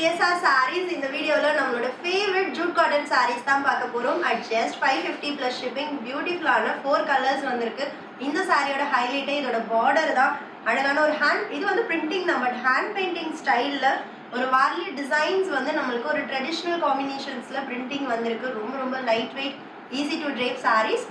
DSR sarees. இந்த வீடியோல நம்மளோட ஃபேவரட் ஜூட் காட்டன் sarees தான் பார்க்க போறோம். at just 550 plus shipping. பியூட்டிஃபுல்லான 4 கலர்ஸ் வந்திருக்கு. இந்த சாரியோட ஹைலைட்டே இதோட பார்டர் தான். அழகான ஒரு இது வந்து பிரிண்டிங் தான், பட் ஹேண்ட் பெயிண்டிங் ஸ்டைல்ல ஒரு வார்லி டிசைன்ஸ் வந்து நம்மளுக்கு ஒரு ட்ரெடிஷ்னல் காம்பினேஷன்ஸ்ல பிரிண்டிங் வந்திருக்கு. ரொம்ப ரொம்ப light weight, easy to drape sarees.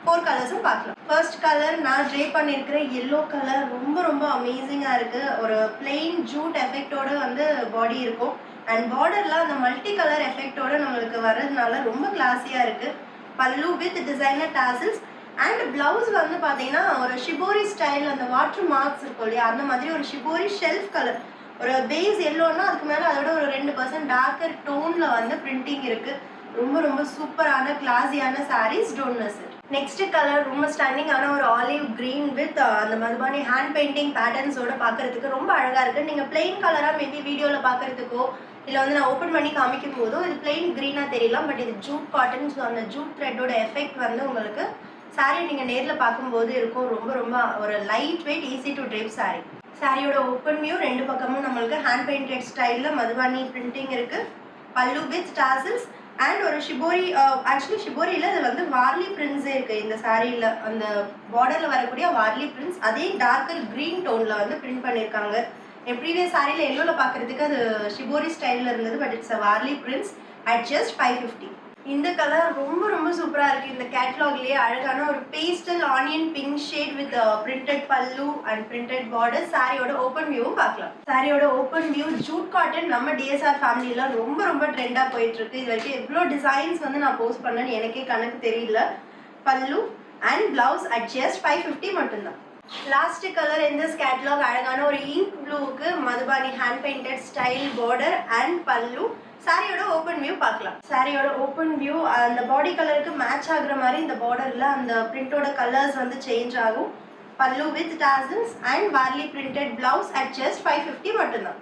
4 கலர்ஸும் பார்க்கலாம். ஃபர்ஸ்ட் கலர் நான் ட்ரேப் பண்ணியிருக்கிற எல்லோ கலர் ரொம்ப ரொம்ப அமேசிங்காக இருக்குது. ஒரு பிளெயின் ஜூட் எஃபெக்டோட வந்து பாடி இருக்கும். அண்ட் பார்டரில் அந்த மல்டி கலர் எஃபெக்டோட நம்மளுக்கு வர்றதுனால ரொம்ப கிளாஸியாக இருக்குது. பல்லு with designer tassels and blouse வந்து பார்த்தீங்கன்னா ஒரு ஷிபோரி ஸ்டைல், அந்த வாட்டர் மார்க்ஸ் இருக்கும் இல்லையா, அந்த மாதிரி ஒரு ஷிபோரி ஷெல்ஃப் கலர். ஒரு பேஸ் எல்லோன்னா அதுக்கு மேலே அதோட ஒரு 2% டார்க்கர் டோனில் வந்து பிரிண்டிங் இருக்குது. ரொம்ப ரொம்ப சூப்பரான கிளாஸியான saris. Don't miss it. Next colour ரொம்ப ஸ்டன்னிங்கான ஒரு ஆலிவ் கிரீன் வித் அந்த மாதிரி ஹேண்ட் பெயிண்டிங் பேட்டர்ன்ஸோட பார்க்கறதுக்கு ரொம்ப அழகாக இருக்குது. நீங்கள் பிளெயின் கலராக மேபி வீடியோவில் பார்க்குறதுக்கோ இல்லை வந்து நான் ஓப்பன் பண்ணி காமிக்கும் போதோ இது பிளெயின் க்ரீனாக தெரியலாம். பட் இது ஜூட் காட்டன், ஸோ அந்த ஜூட் த்ரெட்டோட எஃபெக்ட் வந்து உங்களுக்கு சாரீ நீங்கள் நேரில் பார்க்கும்போது இருக்கும். ரொம்ப ரொம்ப ஒரு light weight, easy to drape sari. சாரியோட ஓப்பன் வியூ ரெண்டு பக்கமும் நம்மளுக்கு ஹேண்ட் பெயிண்டட் ஸ்டைலில் மதுபானி பிரிண்டிங் இருக்குது. பல்லு வித் டாசல்ஸ் அண்ட் ஒரு ஷிபோரி, ஆக்சுவலி ஷிபோரியில் அது வந்து வார்லி பிரிண்ட்ஸே இருக்குது. இந்த சாரியில் அந்த பார்டரில் வரக்கூடிய வார்லி பிரிண்ட்ஸ் அதே டார்க்கர் க்ரீன் டோனில் வந்து பிரிண்ட் பண்ணியிருக்காங்க. என் ப்ரீவியஸ் சாரியில் எல்லோவில் பார்க்குறதுக்கு அது ஷிபோரி ஸ்டைலில் இருந்தது, but it's a Warli prints at just 550. இந்த கலர் ரொம்ப ரொம்ப சூப்பராக இருக்குது. இந்த கேட்லாக்லேயே அழகான ஒரு pastel onion pink shade with printed பல்லு அண்ட் பிரிண்டட் பார்டர். சாரியோட ஓப்பன் வியூவும் பார்க்கலாம். சாரியோட ஓப்பன் வியூ ஜூட் காட்டன் நம்ம டிஎஸ்ஆர் ஃபேமிலியில் ரொம்ப ரொம்ப ட்ரெண்டாக போயிட்டுருக்கு. இது வரைக்கும் எவ்வளோ டிசைன்ஸ் வந்து நான் போஸ்ட் பண்ணேன்னு எனக்கே கணக்கு தெரியல. பல்லு அண்ட் பிளவுஸ் அட் ஜஸ்ட் 550 மட்டும்தான். லாஸ்ட் கலர் இந்த கேட்லாக் அழகான ஒரு இங்க் ப்ளூவுக்கு Madhubani hand painted style border and pallu. சாரியோட ஓப்பன் வியூ பார்க்கலாம். சாரியோட ஓப்பன் வியூ அந்த பாடி கலருக்கு மேட்ச் ஆகுற மாதிரி இந்த பார்டரில் அந்த பிரிண்டோட கலர்ஸ் வந்து சேஞ்ச் ஆகும். பல்லு with tassels and Warli printed blouse at just 550 மட்டும்தான்.